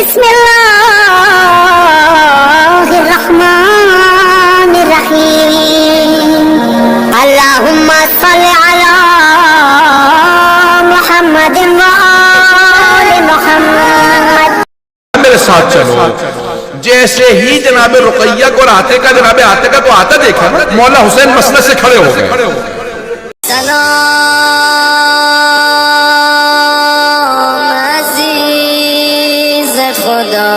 بسم اللہ الرحمن الرحیم اللہم صل علی محمد وآل محمد. میرے ساتھ چلو. جیسے ہی جناب رقیہ کو جناب عاتقہ کو آتا دیکھا نا، مولا حسین مسند سے کھڑے ہو گئے. سلام عزیز خدا،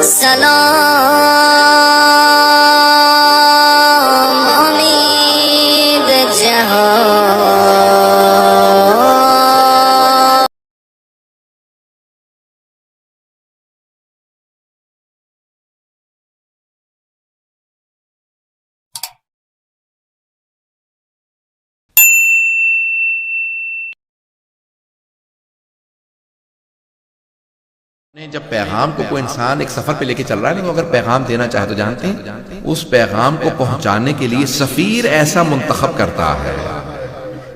سلام امید جہاں. جب پیغام کو کوئی انسان ایک سفر پہ لے کے چل رہا ہے، نہیں وہ اگر پیغام دینا چاہے تو جانتے ہیں اس پیغام کو پہنچانے کے لیے سفیر ایسا منتخب کرتا ہے.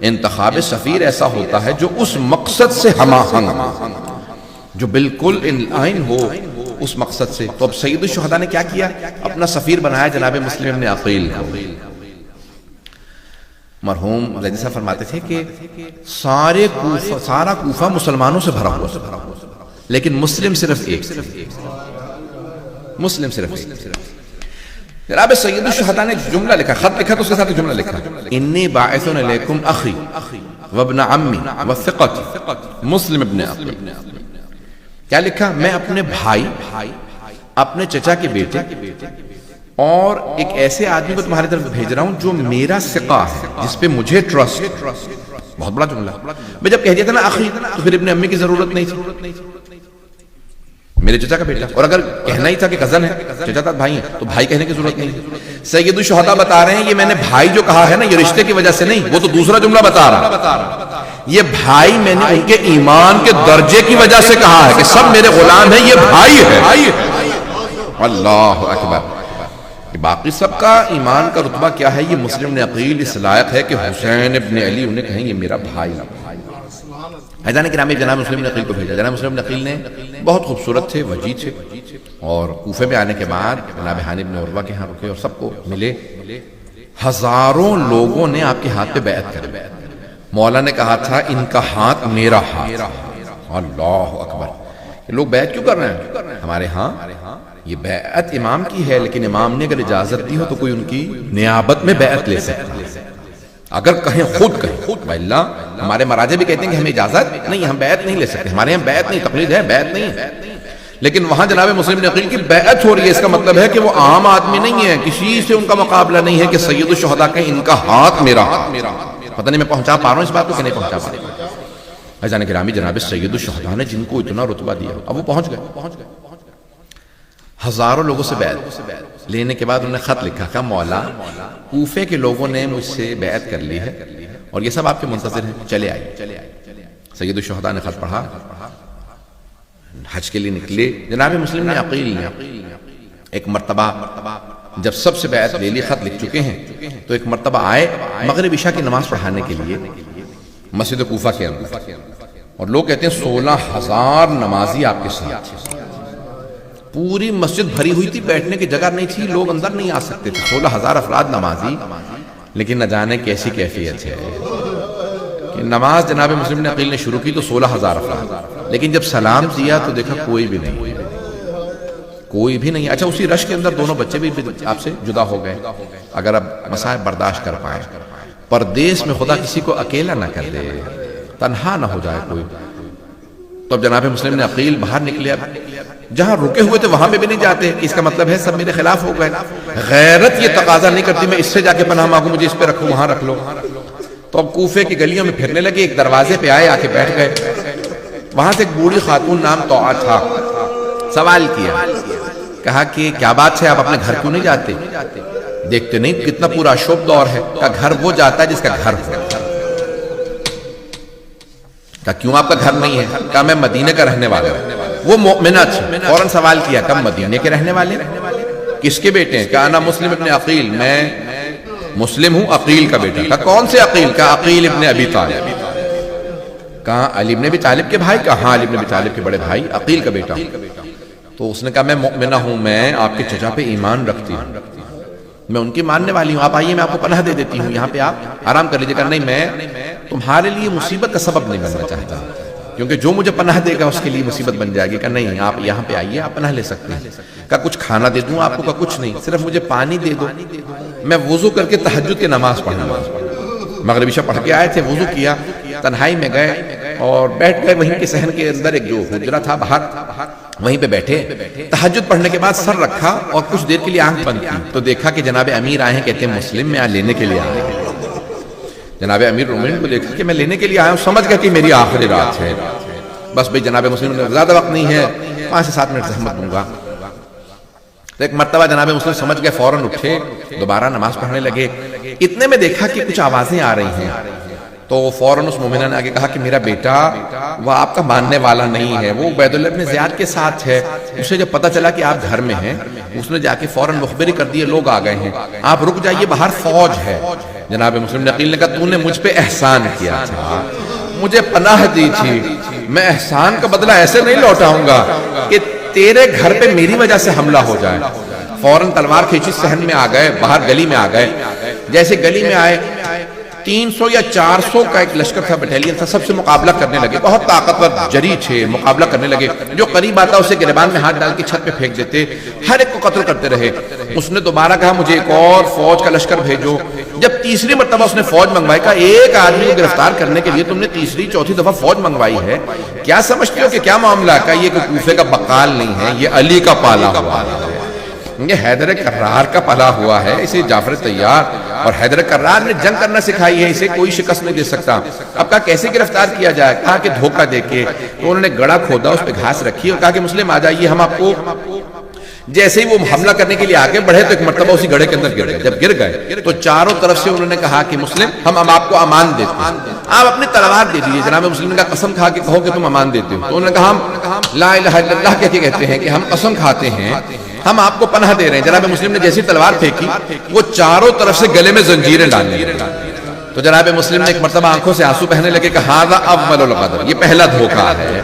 انتخاب سفیر ایسا ہوتا ہے جو اس مقصد سے ہم آہنگ، جو بالکل ان لائن ہو اس مقصد سے. تو اب سید الشہداء نے کیا کیا؟ اپنا سفیر بنایا جناب مسلم ابن عقیل کو. مرحوم زیدی صاحب فرماتے تھے کہ سارا کوفہ مسلمانوں سے بھرا ہوا، لیکن مسلم صرف ایک. جناب سید الشہداء نے جملہ لکھا، خط لکھا تو اس کے ساتھ جملہ لکھا، انی باعث علیکم اخی وابن عمی وثقتی مسلم ابن عقیل. کیا لکھا؟ میں اپنے بھائی، اپنے چچا کے بیٹے اور ایک ایسے آدمی کو تمہاری طرف بھیج رہا ہوں جو میرا ثقہ ہے، جس پہ مجھے ٹرسٹ. بہت بڑا جملہ. میں جب کہہ دیا تھا نا اخی تو پھر ابن امی کی ضرورت نہیں تھی، میرے چچا کا بیٹا. اور اگر کہنا ہی تھا کہ کزن ہے، چچا تھا بھائی ہے، تو بھائی کہنے کی ضرورت نہیں. سید الشہداء بتا رہے ہیں یہ میں نے بھائی جو کہا ہے نا، یہ رشتے کی وجہ سے نہیں، وہ تو دوسرا جملہ بتا رہا. یہ بھائی میں نے ان کے ایمان کے درجے کی وجہ سے کہا ہے کہ سب میرے غلام ہیں، یہ بھائی ہے. اللہ اکبر. باقی سب کا ایمان کا رتبہ کیا ہے؟ یہ مسلم ابن عقیل اس لائق ہے کہ حسین ابن علی انہیں کہیں یہ میرا بھائی. حیدان کرام جناب مسلم ابن عقیل کو بھیجا. جناب مسلم ابن عقیل نے بہت خوبصورت تھے، وجیہ تھے، اور کوفے میں آنے کے بعد جناب ہانی بن عروہ کے ہاں رکے اور سب کو ملے. ہزاروں لوگوں نے آپ کے ہاتھ پہ بیعت کری. مولا نے کہا تھا ان کا ہاتھ میرا ہاتھ. اللہ اکبر. یہ لوگ بیعت کیوں کر رہے ہیں؟ ہمارے ہاں یہ بیعت امام کی ہے، لیکن امام نے اگر اجازت دی ہو تو کوئی ان کی نیابت میں بیعت لے سکتا ہے. اگر کہیں خود کہیں اللہ، ہمارے مراجع بھی کہتے ہیں کہ ہمیں اجازت نہیں، ہم بیعت نہیں لے سکتے، ہمارے یہاں بیعت نہیں، تقلید ہے، بیعت نہیں ہے. لیکن وہاں جناب مسلم ابن عقیل کی بیعت ہو رہی ہے، اس کا مطلب ہے کہ وہ عام آدمی نہیں ہے، کسی سے ان کا مقابلہ نہیں ہے کہ سید الشہداء کہیں ان کا ہاتھ میرا ہاتھ. پتہ نہیں میں پہنچا پا رہا ہوں اس بات کو کہ نہیں پہنچا پا رہا. عزیزان گرامی جناب سید الشہداء نے جن کو اتنا رتبہ دیا، اب وہ پہنچ گئے. ہزاروں لوگوں سے بیعت لینے کے بعد انہوں نے خط لکھا کہ مولا کوفے کے لوگوں نے مجھ سے بیعت کر لی ہے اور یہ سب آپ کے منتظر ہیں، چلے آئے. سید الشہداء نے خط پڑھا، حج کے لیے نکلے. جناب مسلم نے عقیل نے ایک مرتبہ جب سب سے بیعت لے لی، خط لکھ چکے ہیں، تو ایک مرتبہ آئے مغرب عشاء کی نماز پڑھانے کے لیے مسجد کوفہ کے اندر، اور لوگ کہتے ہیں 16,000 نمازی آپ کے ساتھ. پوری مسجد بھری ہوئی تھی، بیٹھنے کی جگہ نہیں تھی، لوگ اندر نہیں آ سکتے تھے. 16,000 افراد نمازی. لیکن نہ جانے کیسی کیفیت ہے کہ نماز جناب مسلم نے عقیل نے شروع کی تو 16,000 افراد، لیکن جب سلام دیا تو دیکھا کوئی بھی نہیں. اچھا اسی رش کے اندر دونوں بچے بھی آپ سے جدا ہو گئے. اگر اب مسائب برداشت کر پائیں، پردیس میں خدا کسی کو اکیلا نہ کر دے، تنہا نہ ہو جائے کوئی. تو اب جناب مسلم نے عقیل باہر نکلے. اب جہاں رکے ہوئے تھے وہاں پہ بھی نہیں جاتے، اس کا مطلب ہے سب میرے خلاف ہو گئے. غیرت یہ تقاضا نہیں کرتی میں اس سے جا کے پناہ مانگوں، مجھے اس پہ رکھو، وہاں رکھ لو. تو اب کوفے کی گلیوں میں پھرنے لگے. ایک دروازے پہ آئے، آ کے بیٹھ گئے. وہاں سے ایک بوڑھی خاتون نام طوعہ تھا. سوال کیا، کہا کہ کیا بات ہے آپ اپنے گھر کیوں نہیں جاتے؟ دیکھتے نہیں کتنا پورا شوب دور ہے. کہا گھر وہ جاتا ہے جس کا گھر ہو. کہا کیوں آپ کا گھر نہیں ہے؟ کہا میں مدینے کا رہنے والا ہوں. وہ مومنہ تھی. فوراً سوال کیا کب مدینے کے رہنے والے؟ کس کے بیٹے ہیں؟ کہا انا مسلم ابن عقیل، میں مسلم ہوں عقیل کا بیٹا. کہا کون سے عقیل؟ کہا عقیل ابن ابی طالب. کہا علی بن ابی طالب کے بھائی؟ کہا ہاں علی بن ابی طالب کے بڑے بھائی عقیل کا بیٹا. تو اس نے کہا میں مؤمنہ ہوں، میں آپ کے چچا پہ ایمان رکھتی ہوں، میں ان کی ماننے والی ہوں، آپ آئیے میں آپ کو پناہ دے دیتی ہوں، یہاں پہ آپ آرام کر لیجیے. کہا نہیں، میں تمہارے لیے مصیبت کا سبب نہیں بننا چاہتا، کیونکہ جو مجھے پناہ دے گا اس کے لیے مصیبت بن جائے گی. کہ نہیں، آپ یہاں پہ آئیے، آپ پناہ لے سکتے ہیں. کہا کچھ کھانا دے دوں آپ کو؟ کہا کچھ نہیں، صرف مجھے پانی دے دو، میں وضو کر کے تہجد کی نماز پڑھوں گا. مغرب عشاء پڑھ کے آئے تھے، وضو کیا، تنہائی میں گئے اور بیٹھ گئے وہیں کے صحن کے اندر، ایک جو حجرہ تھا باہر، وہیں پہ بیٹھے. تہجد پڑھنے کے بعد سر رکھا اور کچھ دیر کے لیے آنکھ بند کی تو دیکھا کہ جناب امیر آئے ہیں. کہتے ہیں مسلم میں لینے کے لیے آئے ہیں. جناب امیر مومنین کو دیکھا کہ میں لینے کے لیے آیا ہوں، سمجھ گیا کہ میری آخری رات ہے. بس بھئی جناب مسلم نے زیادہ وقت نہیں ہے، 5 سے 7 منٹ زحمت دوں گا. تو ایک مرتبہ جناب مسلم سمجھ گئے، فوراً اٹھے، دوبارہ نماز پڑھنے لگے. اتنے میں دیکھا کہ کچھ آوازیں آ رہی ہیں تو فوراً اس مومنہ نے آگے کہا کہ میرا بیٹا وہ آپ کا ماننے والا نہیں ہے، وہ عبید اللہ ابن زیاد کے ساتھ ہے. اسے جب پتہ چلا کہ آپ گھر میں ہیں، اس نے جا کے فوراً مخبری کر دی، لوگ آ گئے ہیں، آپ رک جائیے، باہر فوج ہے. جناب مسلم نے عقیل نے کہا تو نے مجھ پہ احسان کیا تھا، مجھے پناہ دی تھی، میں احسان کا بدلہ ایسے نہیں لوٹاؤں گا کہ تیرے گھر پہ میری وجہ سے حملہ ہو جائے. فوراً تلوار کھینچی، صحن میں آ گئے، باہر گلی میں آ گئے. جیسے گلی میں آئے 300 یا 400 کا ایک لشکر تھا، بٹالین تھا، سب سے مقابلہ کرنے لگے. بہت طاقتور جری تھے، مقابلہ کرنے لگے. جو قریب آتا اسے گریبان میں ہاتھ ڈال کے چھت پہ پھینک دیتے، ہر ایک کو قتل کرتے رہے. اس نے دوبارہ کہا مجھے ایک اور فوج کا لشکر بھیجو. جب تیسری مرتبہ اس نے فوج منگوائی، کہا ایک آدمی کو گرفتار کرنے کے لیے تم نے تیسری چوتھی دفعہ فوج منگوائی ہے، کیا سمجھتے ہو کہ کیا معاملہ ہے؟ کہا یہ کوئی کوفے کا بقال نہیں ہے، یہ علی کا پالا ہوا ہے، یہ حیدر کرار کا پلا ہوا ہے. اسے جعفر طیار اور حیدر کرار نے جنگ کرنا سکھائی ہے، اسے کوئی شکست نہیں دے سکتا. اب کہا کیسے گرفتار کیا جائے؟ کہا کہ دھوکہ دے کے. تو انہوں نے گڑا کھودا، اس پہ گھاس رکھی اور کہا کہ مسلم آ جائیے، ہم آپ کو. جیسے ہی وہ حملہ کرنے کے لیے آگے بڑھے تو ایک مرتبہ اسی گڑھے کے اندر گر گئے. جب گر گئے تو چاروں طرف سے انہوں نے کہا کہ مسلم ہم آپ کو امان دیتے ہیں، آپ اپنی تلوار دے دیجیے. جناب مسلم نے کہا قسم کھا کے کہو کہ تم امان دیتے ہو. تو انہوں نے کہا ہم لا الہ الا اللہ کہتے ہیں کہ ہم قسم کھاتے ہیں ہم آپ کو پناہ دے رہے ہیں. جناب مسلم نے جیسی تلوار پھینکی، وہ چاروں طرف سے گلے میں زنجیریں ڈالنے لگے. تو جناب مسلم نے ایک مرتبہ آنکھوں سے آنسو بہنے لگے کہ ھذا اول الغدر، یہ پہلا دھوکہ ہے،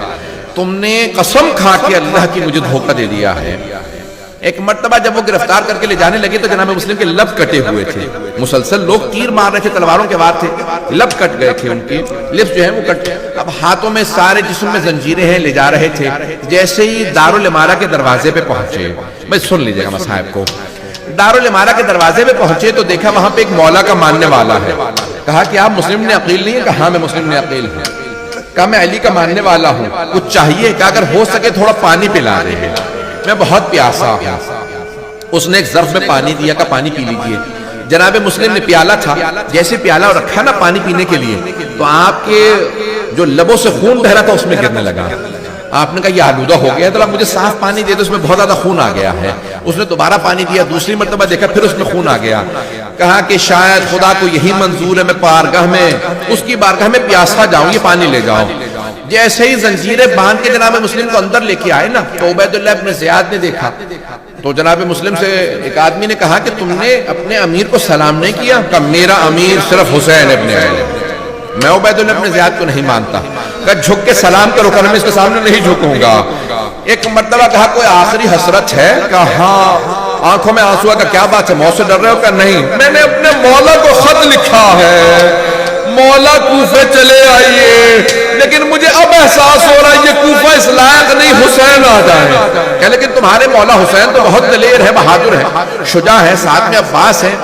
تم نے قسم کھا کے اللہ کی مجھے دھوکہ دے دیا ہے. ایک مرتبہ جب وہ گرفتار کر کے لے جانے لگے تو جناب مسلم کے لب کٹے ہوئے تھے، مسلسل لوگ تیر مار رہے تھے، تلواروں کے وار تھے، لب کٹ گئے تھے ان کے، لپس جو ہیں وہ کٹ. اب ہاتھوں میں سارے جسم میں زنجیریں ہیں، لے جا رہے تھے. جیسے ہی دارالامارہ کے دروازے پہ پہنچے، میں سن لیجیے گا مصاحب کو، دارالامارہ کے دروازے پہ پہنچے تو دیکھا وہاں پہ ایک مولا کا ماننے والا ہے. کہا کہ آپ مسلم نے عقیل نہیں ہے؟ کہا ہاں میں مسلم نے عقیل ہوں. کہا میں علی کا ماننے والا ہوں، کچھ چاہیے؟ کہا اگر ہو سکے تھوڑا پانی پلا دے، میں بہت پیاسا ہوں. اس نے ایک ظرف میں پانی دیا، کہا پانی پی لیجیے. جناب مسلم نے پیالہ تھا، جیسے پیالہ رکھا نا پانی پینے کے لیے تو آپ کے جو لبوں سے خون بہ رہا تھا اس میں گرنے لگا. آپ نے کہا یہ آلودہ ہو گیا ہے، تو آپ مجھے صاف پانی دے دو، اس میں بہت زیادہ خون آ گیا ہے. اس نے دوبارہ پانی دیا، دوسری مرتبہ دیکھا پھر اس میں خون آ گیا. کہا کہ شاید خدا کو یہی منظور ہے میں بارگاہ میں، اس کی بارگاہ میں پیاسا جاؤں، یہ پانی لے جاؤ. جیسے ہی زنجیریں باندھ کے جناب مسلم کو اندر لے کے آئے نا تو عبید اللہ ابن زیاد نے دیکھا تو جناب مسلم سے ایک آدمی نے کہا کہ تم نے اپنے امیر کو سلام نہیں کیا؟ کہ میرا امیر صرف حسین ابن علی، میں عبید اللہ ابن زیاد کو نہیں مانتا. کہ جھک کے سلام کرو، کہ میں اس کے سامنے نہیں جھکوں گا. ایک مرتبہ کہا کوئی آخری حسرت ہے؟ کہا ہاں. آنکھوں میں آنسو. کا کیا بات ہے، موت سے ڈر رہے ہو؟ کہ نہیں، میں نے اپنے مولا کو خط لکھا ہے، مولا کوفے چلے آئیے، لیکن مجھے اب احساس ہو رہا ہے یہ کوفہ اس لائق نہیں، حسین آ جائے. کہ لیکن تمہارے مولا حسین تو بہت دلیر ہے، بہادر ہے، شجاع ہے، ساتھ میں عباس ہے.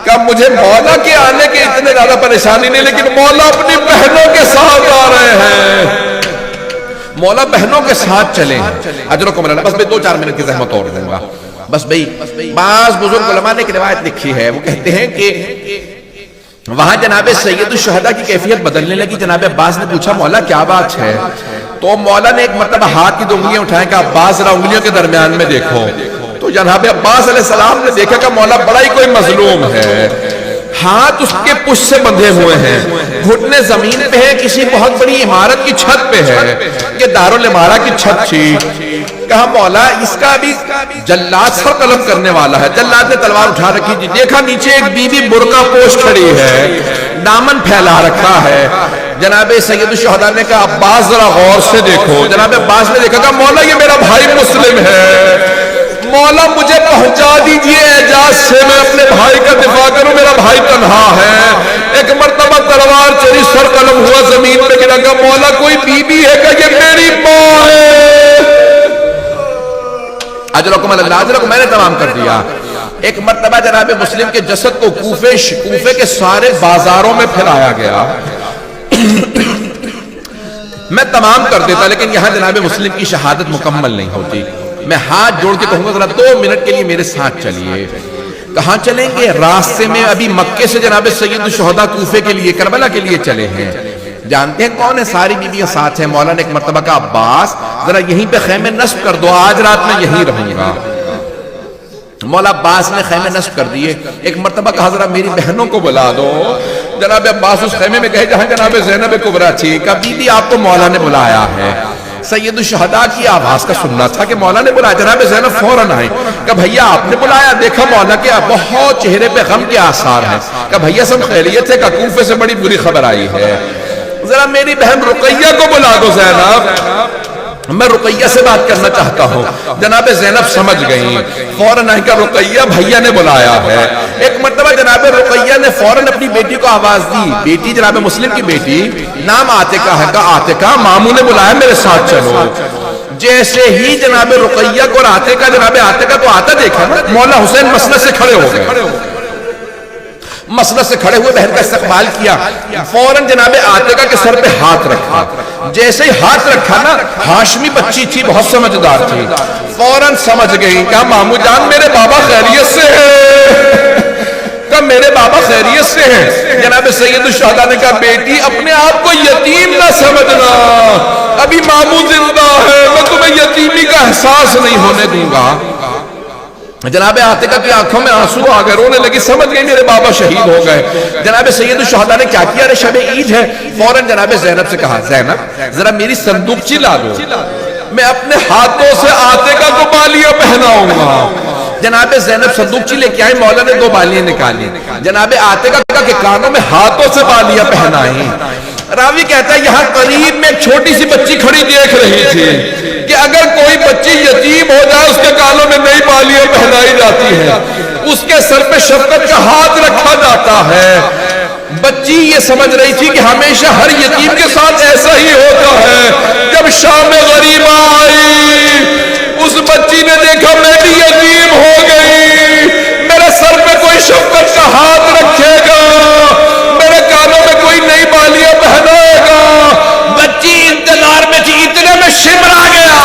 کہ مجھے مولا کے آنے کے اتنے زیادہ پریشانی نہیں، لیکن مولا اپنی بہنوں کے ساتھ آ رہے ہیں، مولا بہنوں کے ساتھ چلیں. اجرکم اللہ. بس بھئی 2-4 منٹ کی زحمت اور دوں گا. بس بھئی بعض بزرگ علماء نے ایک روایت لکھی ہے، وہ کہتے ہیں کہ وہاں جناب سید الشہداء کی کیفیت بدلنے لگی. جناب عباس نے پوچھا مولا کیا بات ہے؟ تو مولا نے ایک مرتبہ ہاتھ کی 2 انگلیاں اٹھائیں کہ عباس ذرا انگلیوں کے درمیان میں دیکھو. تو جناب عباس علیہ السلام نے دیکھا کہ مولا بڑا ہی کوئی مظلوم ہے، ہاتھ اس کے پشت سے بندھے ہوئے ہیں، گھٹنے زمین پہ ہیں، کسی بہت بڑی عمارت کی چھت پہ ہے، یہ دارالامارہ کی چھت تھی. کہا مولا اس کا بھی جلاد سر قلم کرنے والا ہے. جلاد نے تلوار اٹھا رکھی جی. دیکھا نیچے ایک بی بی برقع پوش کھڑی ہے، دامن پھیلا رکھا ہے. جناب سید الشہداء نے کہا عباس ذرا غور سے دیکھو. جناب عباس نے دیکھا، کہا مولا یہ میرا بھائی مسلم ہے، مولا مجھے پہنچا دیجئے اعجاز سے، میں اپنے بھائی کا دفاع کروں، میرا بھائی تنہا ہے. ایک مرتبہ تلوار چلی، سر قلم ہوا، زمین پہ گرا. کہا مولا کوئی بی بی ہے؟ کہ یہ میری ماں ہے. اجرکم اللہ، اجرکم، میں نے تمام کر دیا. ایک مرتبہ جناب مسلم کے جسد کو کوفے کے سارے بازاروں میں پھیلایا گیا. میں تمام کر دیتا لیکن یہاں جناب مسلم کی شہادت مکمل نہیں ہوتی. میں ہاتھ جوڑ کے کہوں گا ذرا 2 منٹ کے لیے میرے ساتھ چلیے. کہاں چلیں گے؟ راستے میں ابھی مکے سے جناب سید الشہداء کوفے کے لیے، کربلا کے لیے چلے ہیں. جانتے ہیں کون ہے؟ ساری بیویاں ساتھ ہیں. مولا نے ایک مرتبہ کہا عباس ذرا یہیں پہ خیمے نصب کر دو، آج رات میں یہیں رہوں گا. مولا عباس نے خیمے نصب کر دیے. ایک مرتبہ کہا ذرا میری بہنوں کو بلا دو. جناب عباس اس خیمے میں گئے جہاں جناب زینب کبریٰ تھی. کہا بی بی آپ کو مولا نے بلایا ہے. سید الشہداء کی آواز کا سننا تھا کہ مولا نے بلایا. جناب زینب فوراً آئے. کہا بھیا آپ نے بلایا؟ دیکھا مولا کے بہت چہرے پہ غم کے آثار ہیں. کہا بھیا سب خیریت ہے؟ کہا کوفے سے بڑی بری خبر آئی ہے. ذرا میری بہن رقیہ کو بلا دو. زینب میں رقیہ سے بات کرنا چاہتا ہوں. جناب زینب سمجھ گئیں، فوراً آئے. کہ رقیہ بھیا نے بلایا ہے. ایک مرتبہ جناب رقیہ نے فوراً اپنی بیٹی کو آواز دی. بیٹی جناب مسلم کی بیٹی، نام عاتقہ ہے. کہا عاتقہ ماموں نے بلایا، میرے ساتھ چلو. جیسے ہی جناب رقیہ کو اور عاتقہ، جناب عاتقہ کو آتا دیکھا نا، مولا حسین مسند سے کھڑے ہو گئے. مسند سے کھڑے ہوئے بہن کا استقبال کیا. فوراً جناب عاتقہ کے سر پہ ہاتھ رکھا. جیسے ہی ہاتھ رکھا نا، ہاشمی بچی تھی، بہت سمجھدار تھی، فوراً سمجھ گئی. کہا مامو جان میرے بابا خیریت سے ہے؟ کہا میرے بابا خیریت سے ہیں. جناب سید الشہداء نے کہا بیٹی اپنے آپ کو یتیم نہ سمجھنا، ابھی مامو زندہ ہے، میں تمہیں یتیمی کا احساس نہیں ہونے دوں گا. جناب عاتقہ کی آنکھوں میں آنسو آ گئے، رونے لگی، سمجھ گئی میرے بابا شہید ہو گئے. جناب سید الشہداء نے کیا کیا؟ ارے شب عید ہے. فوراً جناب زینب سے کہا زینب ذرا میری صندوقچی لا دو، میں اپنے ہاتھوں سے عاتقہ کو بالیاں پہناؤں گا. جناب زینب صندوقچی لے کے آئی. مولا نے 2 بالیاں نکالی. جناب عاتقہ کے کانوں میں ہاتھوں سے بالیاں پہنائیں. راوی کہتا ہے یہاں قریب میں ایک چھوٹی سی بچی کھڑی دیکھ رہی تھی کہ اگر کوئی بچی یتیم ہو جائے اس کے کانوں میں نئی بالیاں پہنائی جاتی ہیں، اس کے سر پہ شفقت کا ہاتھ رکھا جاتا ہے. بچی یہ سمجھ رہی تھی کہ ہمیشہ ہر یتیم کے ساتھ ایسا ہی ہوتا ہے. جب شام غریبہ آئی، اس بچی نے دیکھا میں بھی یتیم ہو گئی، میرے سر پہ کوئی شفقت کا ہاتھ رکھے گا، میرے کانوں میں کوئی نئی بالیاں پہنائے گا. بچی انتظار میں تھی، اتنے میں شمر آ گیا.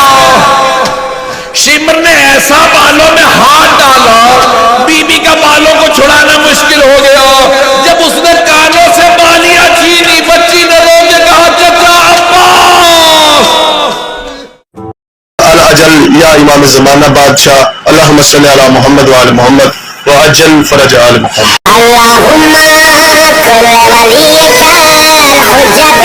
شمر نے ایسا بالوں میں ہاتھ ڈالا، بی بی کا بالوں کو چھڑانا مشکل ہو گیا. جب اس نے کانوں سے بالیاں چھینی، بچی نے رو کے کہا چچا عباس. العجل یا امام زمانہ بادشاہ، اللہم صلی علی محمد وآل محمد وعجل فرج آل محمد. اللهم صل على وليك الحجة